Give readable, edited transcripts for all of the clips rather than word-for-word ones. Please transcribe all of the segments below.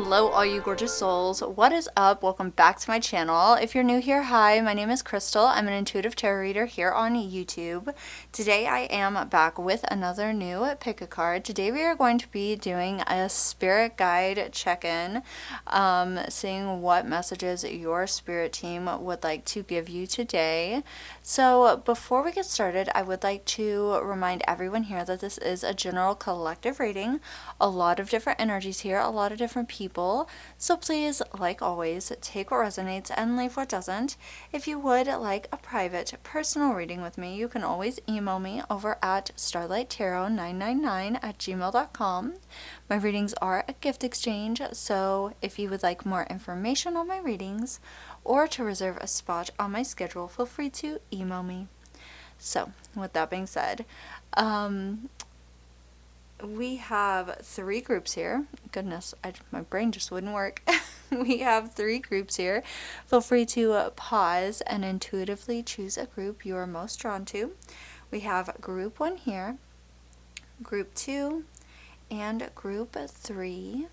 Hello all you gorgeous souls, what is up? Welcome back to my channel. If you're new here, hi, my name is Crystal. I'm an intuitive tarot reader here on YouTube. Today I am back with another new pick a card. Today we are going to be doing a spirit guide check-in, seeing what messages your spirit team would like to give you today. So before we get started, I would like to remind everyone here that this is a general collective reading. A lot of different energies here, a lot of different people, so please, like always, take what resonates and leave what doesn't. If you would like a private personal reading with me, you can always email me over at starlighttarot999@gmail.com. My readings are a gift exchange, so if you would like more information on my readings or to reserve a spot on my schedule, feel free to email me. So with that being said, we have three groups here. Goodness, my brain just wouldn't work. We have three groups here. Feel free to pause and intuitively choose a group you are most drawn to. We have group 1 here, group 2, and group 3.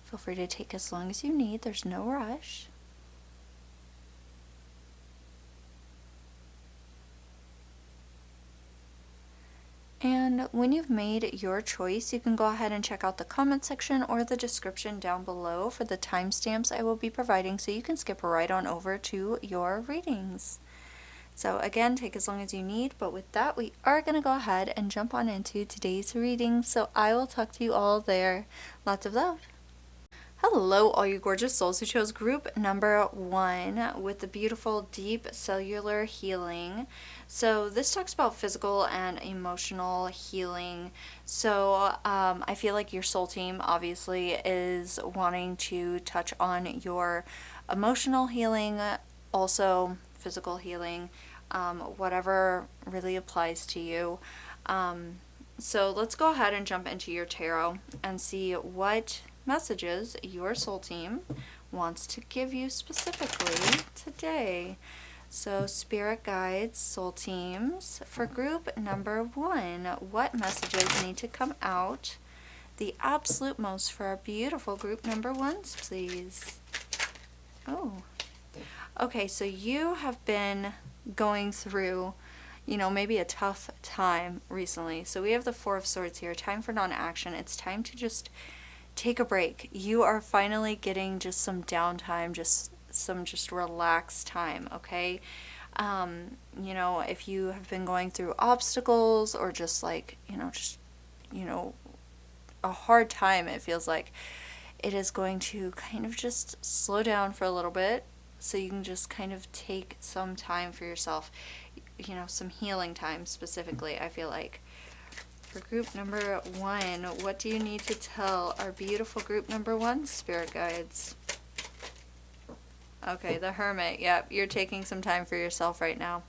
Feel free to take as long as you need. There's no rush. And when you've made your choice, you can go ahead and check out the comment section or the description down below for the timestamps I will be providing, so you can skip right on over to your readings. So again, take as long as you need, but with that, we are going to go ahead and jump on into today's reading, so I will talk to you all there. Lots of love. Hello all you gorgeous souls who chose group number 1 with the beautiful deep cellular healing. So this talks about physical and emotional healing. So I feel like your soul team obviously is wanting to touch on your emotional healing, also physical healing, whatever really applies to you. So let's go ahead and jump into your tarot and see what messages your soul team wants to give you specifically today. So spirit guides, soul teams, for group number 1, what messages need to come out the absolute most for our beautiful group number 1s, please? Oh, okay, so you have been going through, maybe a tough time recently. So we have the 4 of Swords here, time for non-action. It's time to just take a break. You are finally getting just some downtime, just relaxed time, okay? If you have been going through obstacles or just a hard time, it feels like it is going to kind of just slow down for a little bit, so you can just kind of take some time for yourself, some healing time specifically, I feel like. For group number 1, what do you need to tell our beautiful group number 1 spirit guides? Okay, the Hermit. Yep, you're taking some time for yourself right now.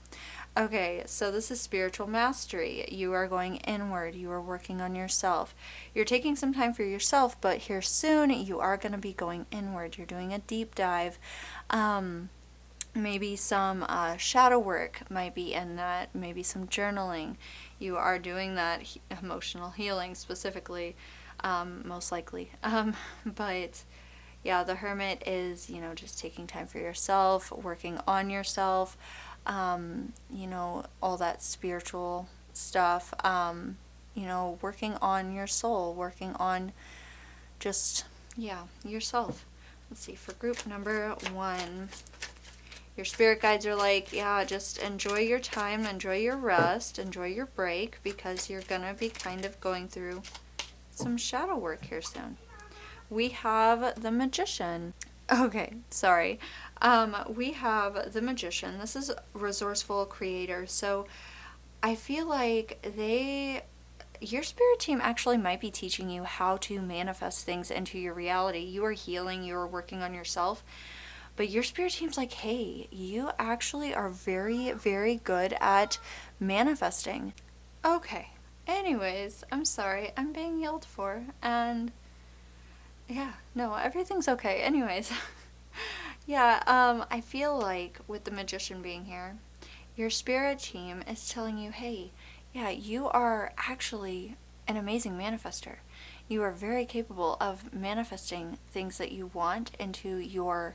Okay, so this is spiritual mastery. You are going inward. You are working on yourself. You're taking some time for yourself, but here soon you are going to be going inward. You're doing a deep dive. Maybe some shadow work might be in that. Maybe some journaling. You are doing that emotional healing specifically, most likely. But yeah, the Hermit is, just taking time for yourself, working on yourself, all that spiritual stuff, working on your soul, working on just, yourself. Let's see, for group number 1, your spirit guides are like, just enjoy your time, enjoy your rest, enjoy your break, because you're going to be kind of going through some shadow work here soon. We have the Magician. Okay, sorry. We have the Magician. This is resourceful creator. So I feel like your spirit team actually might be teaching you how to manifest things into your reality. You are healing, you are working on yourself. But your spirit team's like, hey, you actually are very, very good at manifesting. Okay. Anyways, I'm sorry. I'm being yelled for. And yeah, no, everything's okay. Anyways. I feel like with the Magician being here, your spirit team is telling you, hey, you are actually an amazing manifester. you are very capable of manifesting things that you want into your,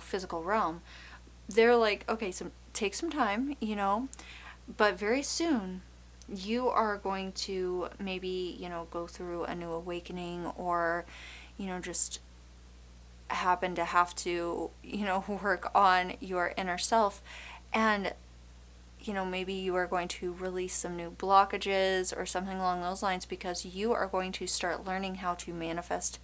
physical realm. They're like, okay, so take some time, but very soon you are going to maybe, go through a new awakening, or, just happen to have to, work on your inner self. And, maybe you are going to release some new blockages or something along those lines, because you are going to start learning how to manifest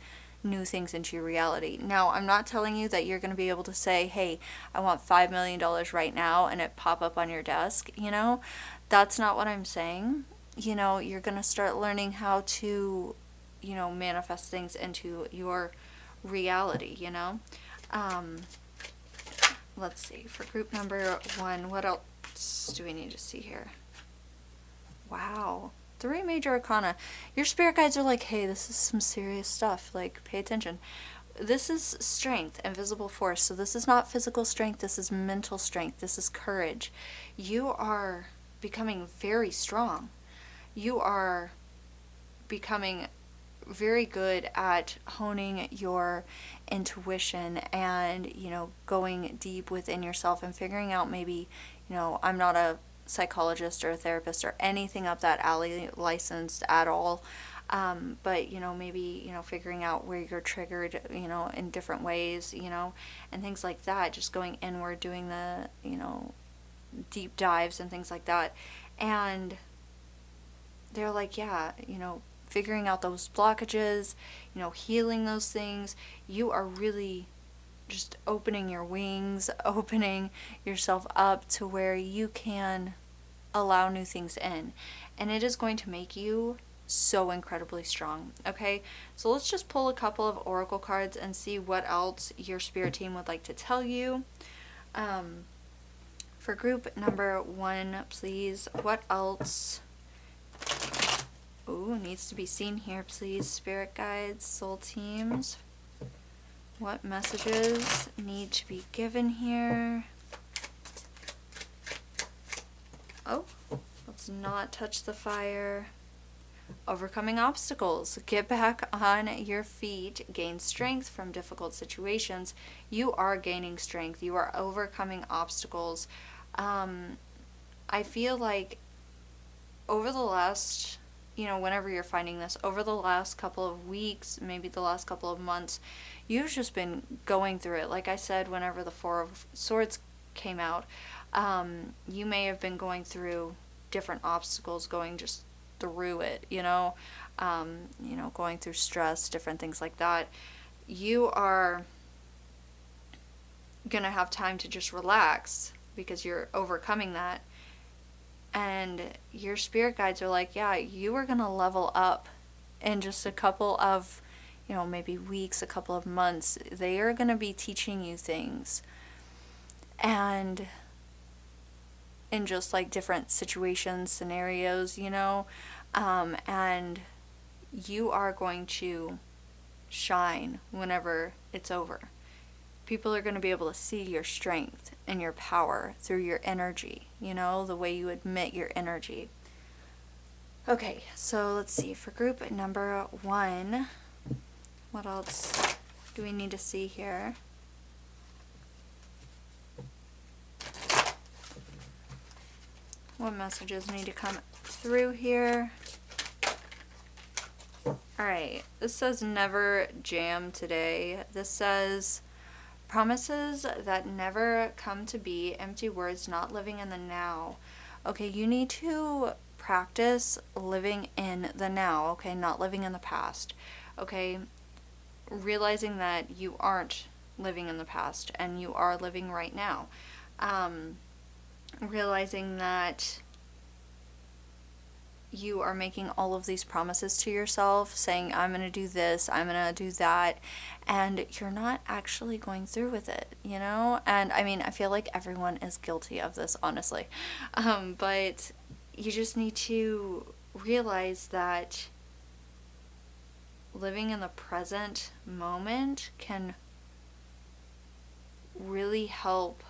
new things into your reality. Now, I'm not telling you that you're going to be able to say, hey, I want $5 million right now, and it pop up on your desk, That's not what I'm saying. You're going to start learning how to, manifest things into your reality, Um, let's see, for group number 1, what else do we need to see here? Wow. 3 major arcana. Your spirit guides are like, hey, this is some serious stuff. Like, pay attention. This is strength, invisible force. So this is not physical strength. This is mental strength. This is courage. You are becoming very strong. You are becoming very good at honing your intuition and, going deep within yourself and figuring out, maybe, I'm not a psychologist or a therapist or anything up that alley licensed at all. But, maybe, figuring out where you're triggered, in different ways, and things like that, just going inward, doing the, deep dives and things like that. And they're like, yeah, figuring out those blockages, healing those things. You are really just opening your wings, opening yourself up to where you can allow new things in. And it is going to make you so incredibly strong. Okay, so let's just pull a couple of oracle cards and see what else your spirit team would like to tell you. For group number 1, please, what else needs to be seen here, please? Spirit guides, soul teams, what messages need to be given here? Oh, let's not touch the fire. Overcoming obstacles. Get back on your feet. Gain strength from difficult situations. You are gaining strength. You are overcoming obstacles. I feel like over the last, whenever you're finding this, over the last couple of weeks, maybe the last couple of months, you've just been going through it. Like I said, whenever the 4 of Swords came out, you may have been going through different obstacles, going just through it, going through stress, different things like that. You are gonna have time to just relax because you're overcoming that. And your spirit guides are like, yeah, you are gonna level up in just a couple of, maybe weeks, a couple of months. They are gonna be teaching you things. And in just like different situations, scenarios, and you are going to shine whenever it's over. People are going to be able to see your strength and your power through your energy, the way you emit your energy. Okay, so let's see. For group number 1, what else do we need to see here? What messages need to come through here? Alright, this says never jam today. This says promises that never come to be, empty words, not living in the now. Okay, you need to practice living in the now, okay, not living in the past. Okay, realizing that you aren't living in the past and you are living right now. Realizing that you are making all of these promises to yourself, saying, I'm going to do this, I'm going to do that, and you're not actually going through with it, And I mean, I feel like everyone is guilty of this, honestly. But you just need to realize that living in the present moment can really help.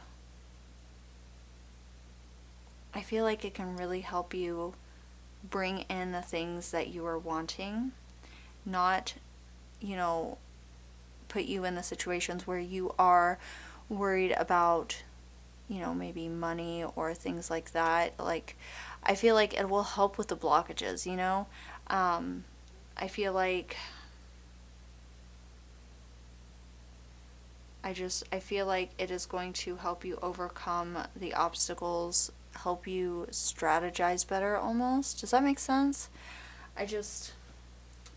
I feel like it can really help you bring in the things that you are wanting, not, put you in the situations where you are worried about, maybe money or things like that. Like, I feel like it will help with the blockages, I feel like I feel like it is going to help you overcome the obstacles, help you strategize better almost. Does that make sense?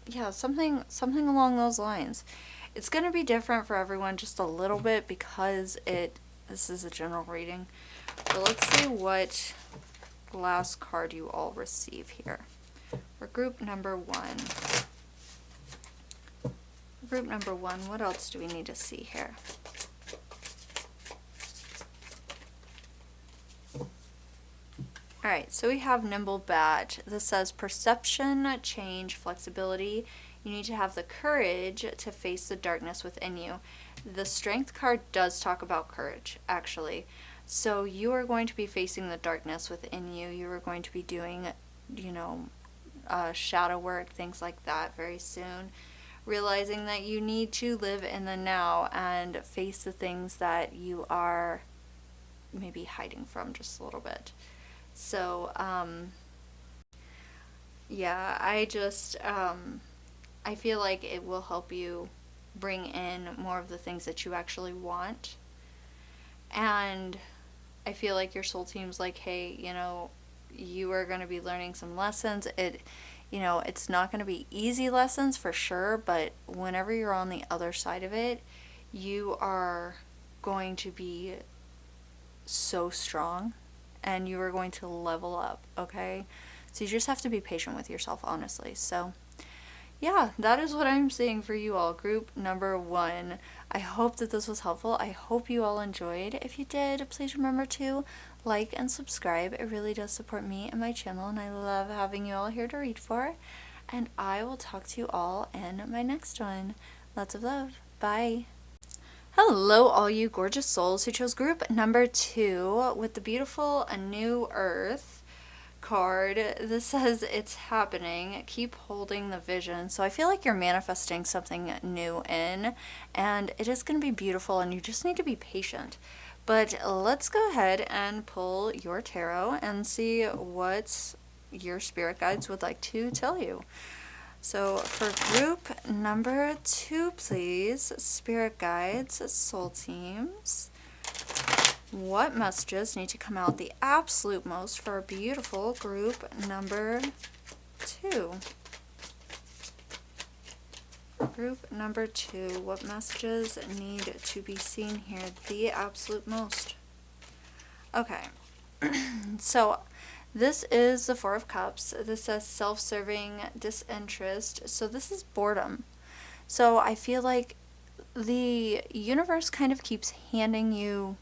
Yeah, something along those lines. It's going to be different for everyone just a little bit because this is a general reading. But let's see what last card you all receive here. For group number 1. Group number 1, what else do we need to see here? Alright, so we have Nimble Bat. This says perception, change, flexibility. You need to have the courage to face the darkness within you. The Strength card does talk about courage, actually. So you are going to be facing the darkness within you. You are going to be doing, shadow work, things like that very soon. Realizing that you need to live in the now and face the things that you are maybe hiding from just a little bit. So, yeah, I feel like it will help you bring in more of the things that you actually want. And I feel like your soul team's like, hey, you are going to be learning some lessons. It's not going to be easy lessons for sure, but whenever you're on the other side of it, you are going to be so strong and you are going to level up, okay? So you just have to be patient with yourself, honestly. So yeah, that is what I'm seeing for you all, group number 1. I hope that this was helpful. I hope you all enjoyed. If you did, please remember to like and subscribe. It really does support me and my channel, and I love having you all here to read for. And I will talk to you all in my next one. Lots of love. Bye. Hello, all you gorgeous souls who chose group number 2 with the beautiful A New Earth card. This says it's happening. Keep holding the vision. So I feel like you're manifesting something new in, and it is going to be beautiful, and you just need to be patient. But let's go ahead and pull your tarot and see what your spirit guides would like to tell you. So for group number 2, please, spirit guides, soul teams, what messages need to come out the absolute most for a beautiful group number 2? Group number 2, what messages need to be seen here the absolute most? Okay, so this is the Four of Cups. This says self-serving, disinterest. So this is boredom. So I feel like the universe kind of keeps handing you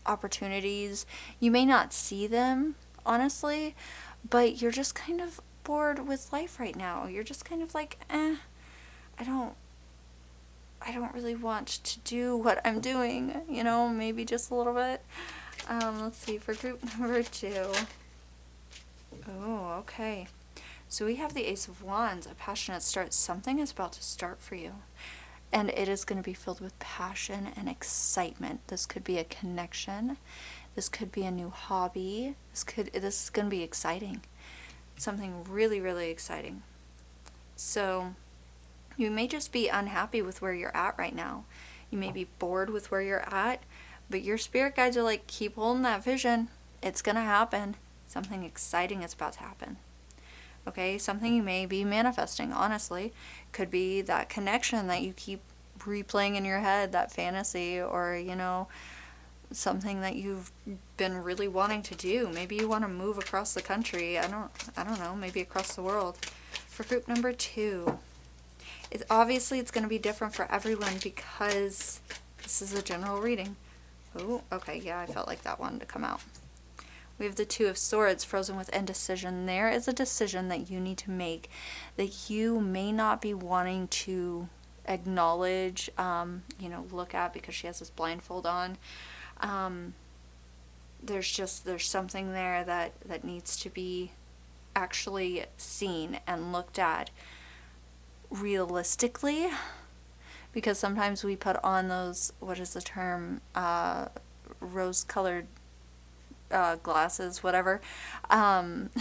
opportunities. You may not see them, honestly, but you're just kind of bored with life right now. You're just kind of like, I don't really want to do what I'm doing, maybe just a little bit. Let's see, for group number 2. Oh, okay. So we have the Ace of Wands, a passionate start. Something is about to start for you. And it is going to be filled with passion and excitement. This could be a connection. This could be a new hobby. This is going to be exciting. Something really, really exciting. So you may just be unhappy with where you're at right now. You may be bored with where you're at, but your spirit guides are like, keep holding that vision. It's going to happen. Something exciting is about to happen. Okay, something you may be manifesting, honestly. Could be that connection that you keep replaying in your head, that fantasy, or, something that you've been really wanting to do. Maybe you want to move across the country. I don't know, maybe across the world. For group number 2, it's going to be different for everyone because this is a general reading. Oh, okay, yeah, I felt like that wanted to come out. We have the Two of Swords, frozen with indecision. There is a decision that you need to make that you may not be wanting to acknowledge, look at because she has this blindfold on. There's something there that needs to be actually seen and looked at realistically, because sometimes we put on those, what is the term, rose colored glasses, whatever, and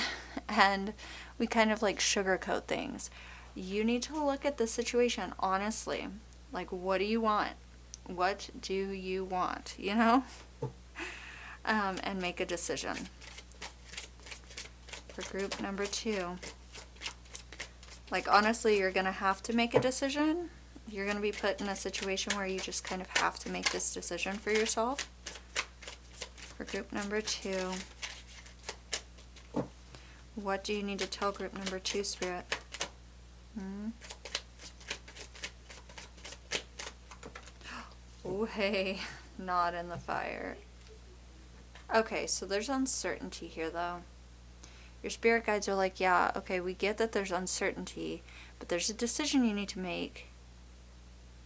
we kind of like sugarcoat things. You need to look at the situation honestly. Like, what do you want? What do you want? You know? And make a decision. For group number 2, like, honestly, you're going to have to make a decision. You're going to be put in a situation where you just kind of have to make this decision for yourself. For group number 2, what do you need to tell group number 2, Spirit? Oh, hey, not in the fire. Okay, so there's uncertainty here, though. Your spirit guides are like, yeah, okay, we get that there's uncertainty, but there's a decision you need to make.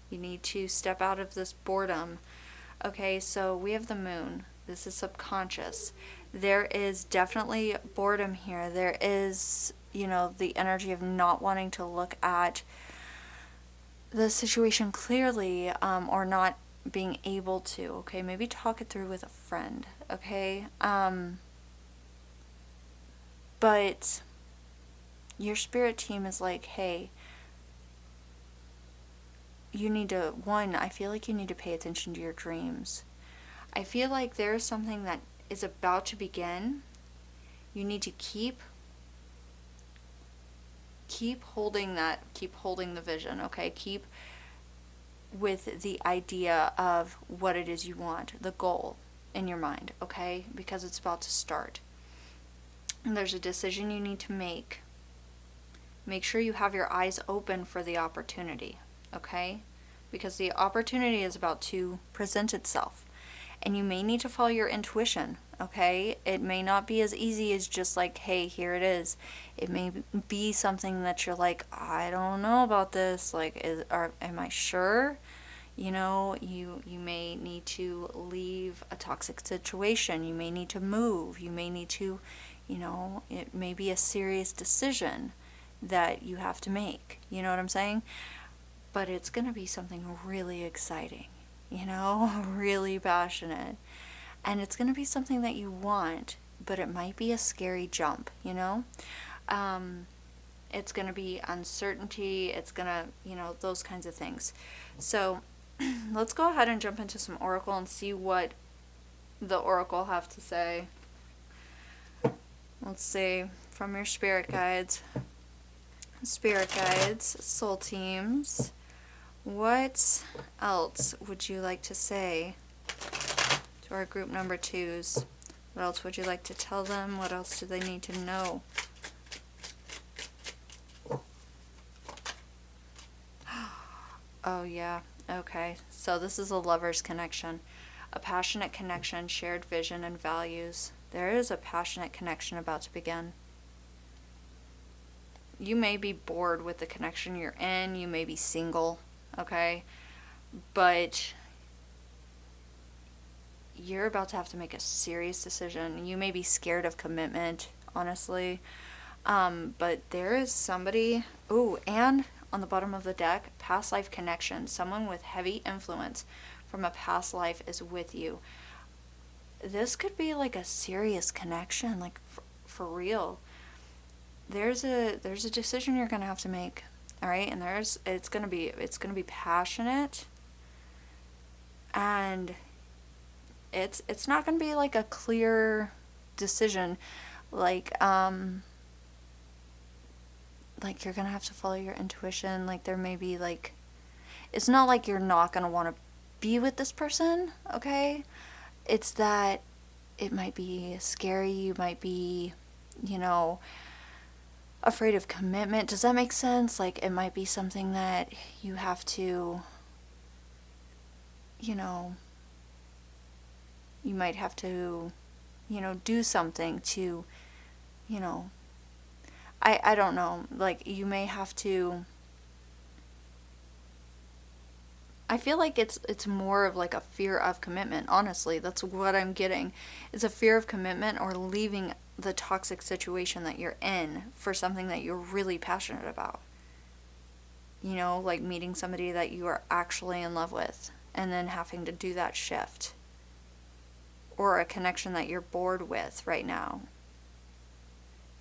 You need to step out of this boredom. Okay, so we have the moon. This is subconscious. There is definitely boredom here. There is, the energy of not wanting to look at the situation clearly, or not being able to. Okay, maybe talk it through with a friend. Okay, but your spirit team is like, hey, you need to, I feel like you need to pay attention to your dreams. I feel like there's something that is about to begin. You need to keep holding the vision, okay? Keep with the idea of what it is you want, the goal in your mind, okay? Because it's about to start. And there's a decision you need to make. Make sure you have your eyes open for the opportunity, okay? Because the opportunity is about to present itself. And you may need to follow your intuition, okay? It may not be as easy as just like, hey, here it is. It may be something that you're like, I don't know about this. Like, am I sure? You may need to leave a toxic situation. You may need to move. You may need to, it may be a serious decision that you have to make. You know what I'm saying? But it's going to be something really exciting. Really passionate. And it's going to be something that you want, but it might be a scary jump, It's going to be uncertainty. It's going to, those kinds of things. So let's go ahead and jump into some oracle and see what the oracle have to say. Let's see, from your spirit guides, soul teams, what else would you like to say to our group number 2s? What else would you like to tell them? What else do they need to know? Oh yeah, okay. So this is a lover's connection. A passionate connection, shared vision and values. There is a passionate connection about to begin. You may be bored with the connection you're in. You may be single, okay? But you're about to have to make a serious decision. You may be scared of commitment, honestly. But there is somebody... Ooh, and on the bottom of the deck, past life connection. Someone with heavy influence from a past life is with you. This could be like a serious connection, like for real. There's a decision you're gonna have to make, all right? And it's gonna be passionate, and it's not gonna be like a clear decision, like you're gonna have to follow your intuition. Like there may be like, it's not like you're not gonna want to be with this person, okay? It's that it might be scary. You might be, afraid of commitment. Does that make sense? Like it might be something that you have to, you might have to, do something to, I don't know. Like you may have to, I feel like it's more of like a fear of commitment. Honestly, that's what I'm getting. It's a fear of commitment or leaving the toxic situation that you're in for something that you're really passionate about. You know, like meeting somebody that you are actually in love with and then having to do that shift. Or a connection that you're bored with right now.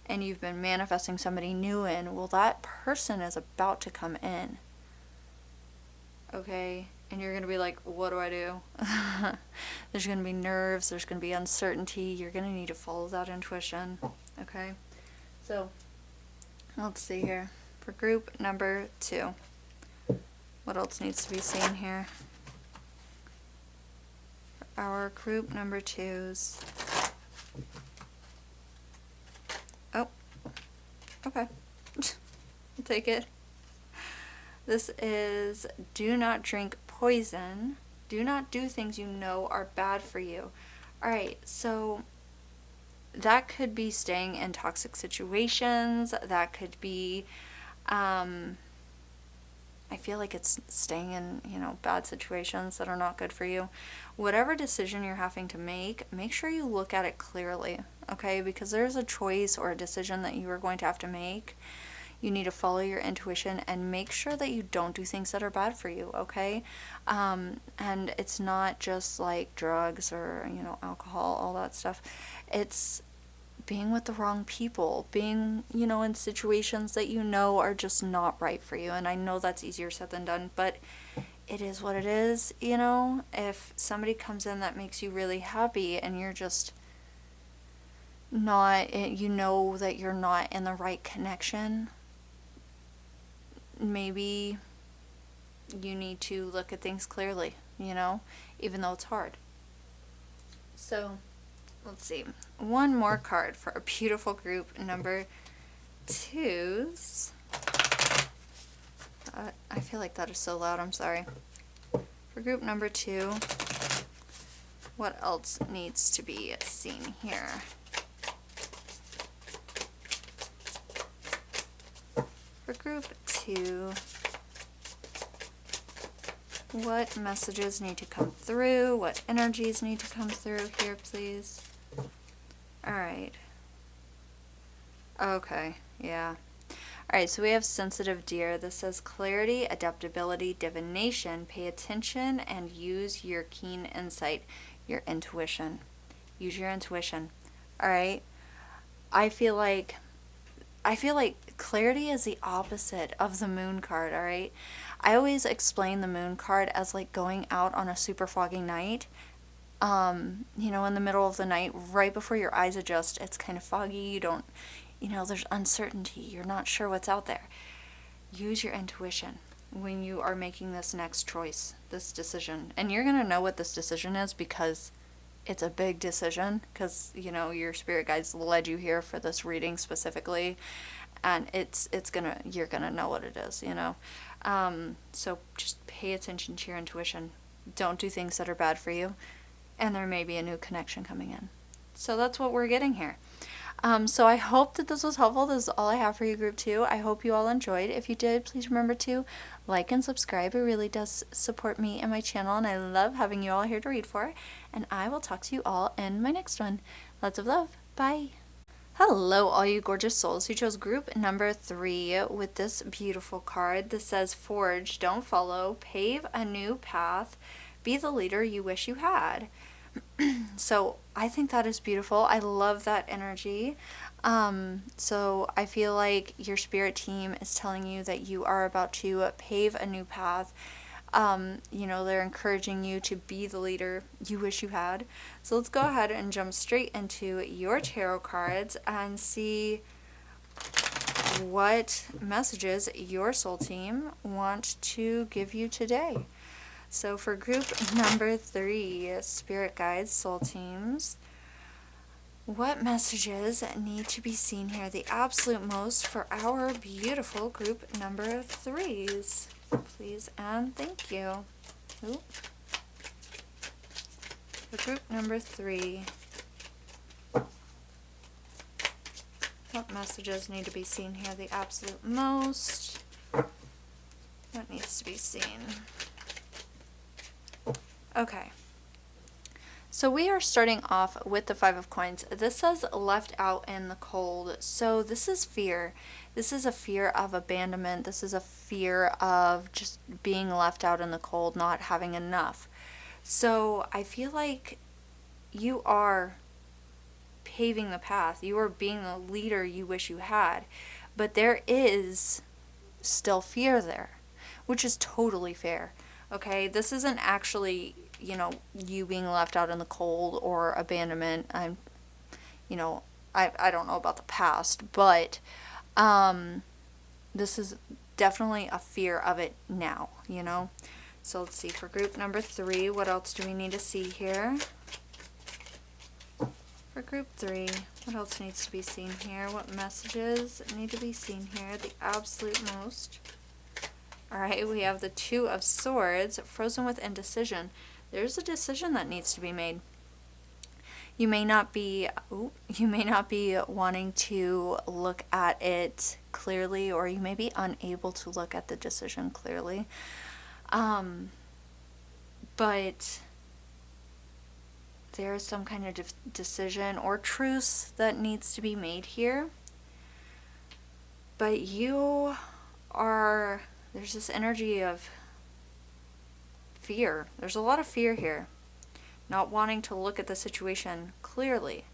And you've been manifesting somebody new in. Well, that person is about to come in. Okay? And you're going to be like, what do I do? There's going to be nerves. There's going to be uncertainty. You're going to need to follow that intuition. Okay? So, let's see here. For group number 2. What else needs to be seen here? For our group number 2s. Oh. Okay. I'll take it. This is do not drink poison. Do not do things you know are bad for you. Alright, so that could be staying in toxic situations. That could be, I feel like it's staying in, bad situations that are not good for you. Whatever decision you're having to make sure you look at it clearly, okay? Because there's a choice or a decision that you are going to have to make. You need to follow your intuition and make sure that you don't do things that are bad for you, okay? And it's not just like drugs or, alcohol, all that stuff. It's being with the wrong people, being, in situations that are just not right for you. And I know that's easier said than done, but it is what it is, If somebody comes in that makes you really happy and you're just not, that you're not in the right connection, maybe you need to look at things clearly, even though it's hard. So, let's see. One more card for a beautiful group number 2s. I feel like that is so loud, I'm sorry. For group number 2, what else needs to be seen here? For group 2, what messages need to come through? What energies need to come through here, please? Alright. Okay, yeah. Alright, so we have sensitive deer. This says clarity, adaptability, divination. Pay attention and use your keen insight, your intuition. Use your intuition. Alright? I feel like clarity is the opposite of the moon card, alright? I always explain the moon card as like going out on a super foggy night. In the middle of the night, right before your eyes adjust, it's kind of foggy. You don't, there's uncertainty. You're not sure what's out there. Use your intuition when you are making this next choice, this decision. And you're going to know what this decision is because it's a big decision because, your spirit guides led you here for this reading specifically. And you're going to know what it is, So just pay attention to your intuition. Don't do things that are bad for you. And there may be a new connection coming in. So that's what we're getting here. So I hope that this was helpful. This is all I have for you, Group 2. I hope you all enjoyed. If you did, please remember to like and subscribe. It really does support me and my channel, and I love having you all here to read for. And I will talk to you all in my next one. Lots of love. Bye. Hello, all you gorgeous souls who chose group number 3 with this beautiful card. This says, forge, don't follow, pave a new path, be the leader you wish you had. So I think that is beautiful. I love that energy. So I feel like your spirit team is telling you that you are about to pave a new path. They're encouraging you to be the leader you wish you had. So let's go ahead and jump straight into your tarot cards and see what messages your soul team want to give you today. So for group number 3, spirit guides, soul teams, what messages need to be seen here the absolute most for our beautiful group number 3s? Please and thank you. Ooh. For group number 3, what messages need to be seen here the absolute most? What needs to be seen? Okay. So we are starting off with the Five of Coins. This says left out in the cold. So this is fear. This is a fear of abandonment. This is a fear of just being left out in the cold, not having enough. So I feel like you are paving the path. You are being the leader you wish you had. But there is still fear there, which is totally fair. Okay, this isn't actually, you being left out in the cold or abandonment. I don't know about the past, but this is definitely a fear of it now. So let's see, for group number 3, what else do we need to see here? For group 3, what else needs to be seen here? What messages need to be seen here? The absolute most. Alright, we have the Two of Swords, frozen with indecision. There's a decision that needs to be made. You may not be wanting to look at it clearly, or you may be unable to look at the decision clearly. But there is some kind of decision or truce that needs to be made here. But there's this energy of fear. There's a lot of fear here. Not wanting to look at the situation clearly.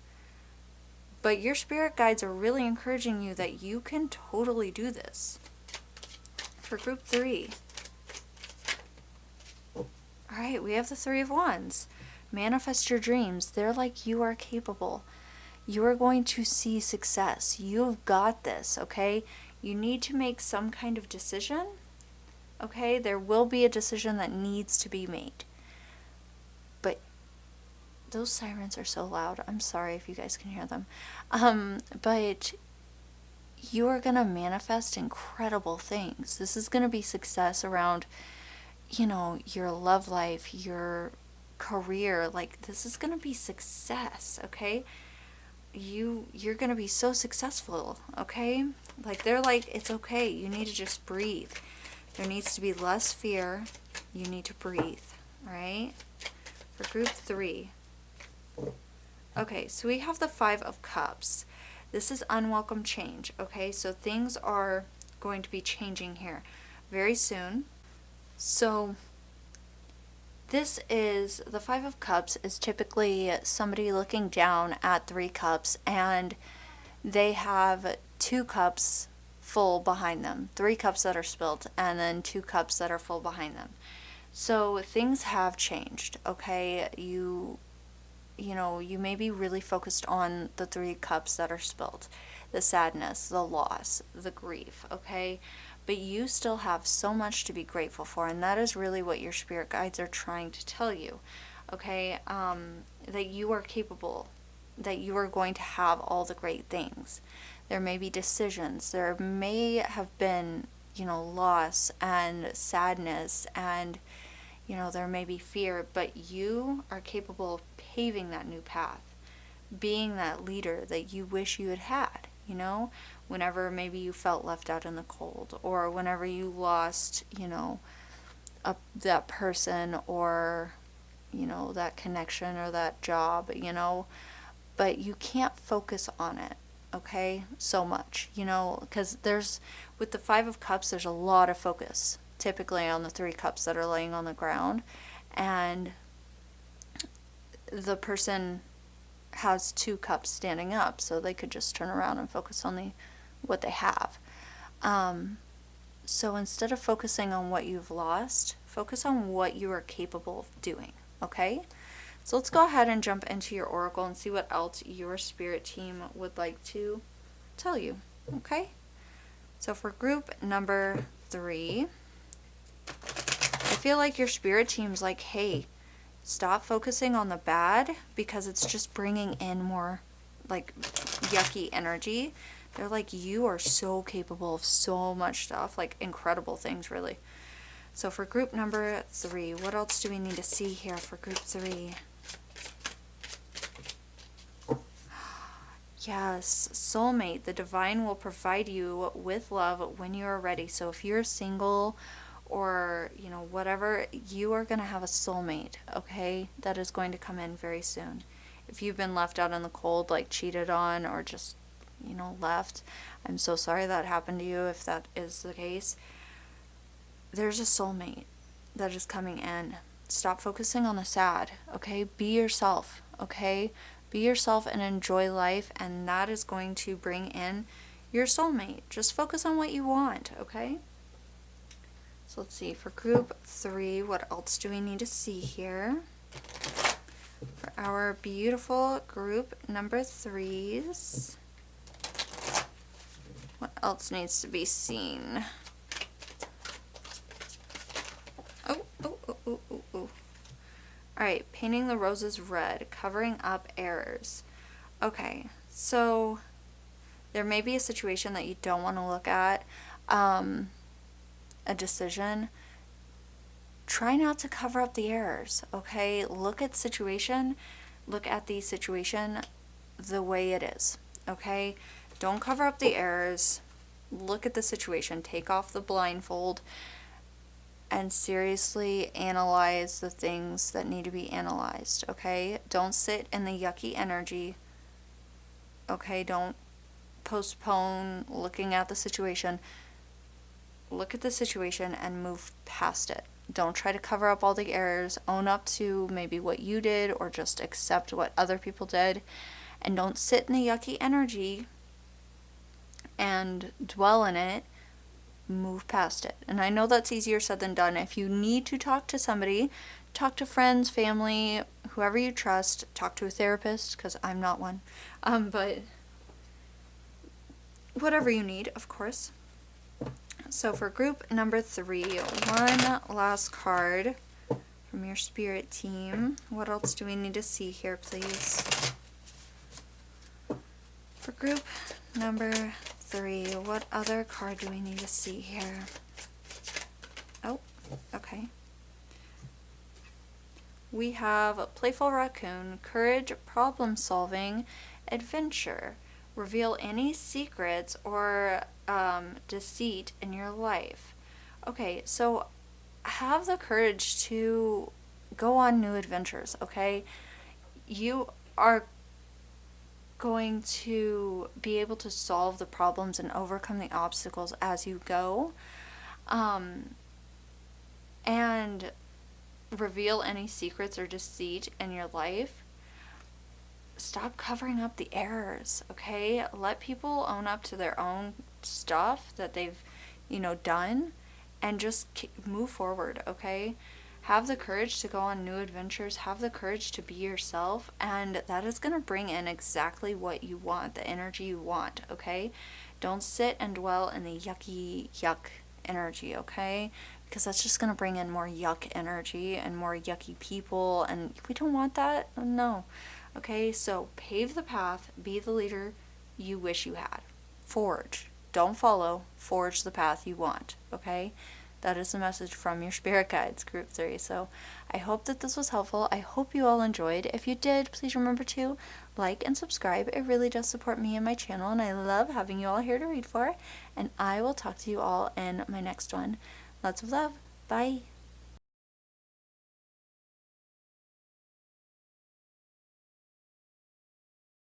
But your spirit guides are really encouraging you that you can totally do this. For group 3. Alright, we have the Three of Wands. Manifest your dreams. They're like, you are capable. You are going to see success. You've got this, okay? You need to make some kind of decision. Okay, there will be a decision that needs to be made. But those sirens are so loud. I'm sorry if you guys can hear them. But you are going to manifest incredible things. This is going to be success around, your love life, your career. Like, this is going to be success, okay? You're going to be so successful, okay? Like, they're like, it's okay. You need to just breathe. There needs to be less fear. You need to breathe, right? For group 3. Okay, so we have the Five of Cups. This is unwelcome change, okay? So things are going to be changing here very soon. So the Five of Cups is typically somebody looking down at 3 cups, and they have 2 cups full behind them, 3 cups that are spilled, and then 2 cups that are full behind them. So things have changed, okay? You may be really focused on the 3 cups that are spilled, the sadness, the loss, the grief, okay? But you still have so much to be grateful for, and that is really what your spirit guides are trying to tell you, okay? That you are capable, that you are going to have all the great things. There may be decisions, there may have been, loss and sadness, and, there may be fear, but you are capable of paving that new path, being that leader that you wish you had had, whenever maybe you felt left out in the cold, or whenever you lost, that person, or, that connection or that job, but you can't focus on it, okay, so much, because with the Five of Cups, there's a lot of focus, typically on the 3 cups that are laying on the ground, and the person has 2 cups standing up, so they could just turn around and focus on what they have. So instead of focusing on what you've lost, focus on what you are capable of doing, okay? So let's go ahead and jump into your oracle and see what else your spirit team would like to tell you, okay? So for group number 3, I feel like your spirit team's like, hey, stop focusing on the bad, because it's just bringing in more like yucky energy. They're like, you are so capable of so much stuff, like incredible things, really. So for group number 3, what else do we need to see here for group 3? Yes, soulmate. The divine will provide you with love when you are ready. So if you're single, or, whatever, you are going to have a soulmate, okay? That is going to come in very soon. If you've been left out in the cold, like cheated on or just, left, I'm so sorry that happened to you if that is the case. There's a soulmate that is coming in. Stop focusing on the sad, okay? Be yourself, okay? Be yourself and enjoy life, and that is going to bring in your soulmate. Just focus on what you want, okay? So let's see, for group 3, what else do we need to see here? For our beautiful group number 3s, what else needs to be seen? Alright, painting the roses red, covering up errors. Okay, so there may be a situation that you don't want to look at, a decision. Try not to cover up the errors, okay? Look at the situation the way it is, okay? Don't cover up the errors. Look at the situation. Take off the blindfold and seriously analyze the things that need to be analyzed, okay? Don't sit in the yucky energy, okay? Don't postpone looking at the situation. Look at the situation and move past it. Don't try to cover up all the errors. Own up to maybe what you did or just accept what other people did. And don't sit in the yucky energy and dwell in it. Move past it. And I know that's easier said than done. If you need to talk to somebody, talk to friends, family, whoever you trust. Talk to a therapist, because I'm not one. But whatever you need, of course. So for group number 3, one last card from your spirit team. What else do we need to see here, please? For group number 3, what other card do we need to see here? Oh, okay. We have Playful Raccoon, Courage, Problem Solving, Adventure. Reveal any secrets or deceit in your life. Okay, so have the courage to go on new adventures, okay? You are going to be able to solve the problems and overcome the obstacles as you go. And reveal any secrets or deceit in your life. Stop covering up the errors, okay? Let people own up to their own stuff that they've, done, and just move forward, okay? Have the courage to go on new adventures. Have the courage to be yourself, and that is going to bring in exactly what you want, the energy you want, okay? Don't sit and dwell in the yuck energy, okay? Because that's just going to bring in more yuck energy and more yucky people, and we don't want that. No. Okay, so pave the path, be the leader you wish you had. Forge. Don't follow, forge the path you want, okay? That is the message from your spirit guides, group 3. So I hope that this was helpful. I hope you all enjoyed. If you did, please remember to like and subscribe. It really does support me and my channel, and I love having you all here to read for. And I will talk to you all in my next one. Lots of love. Bye.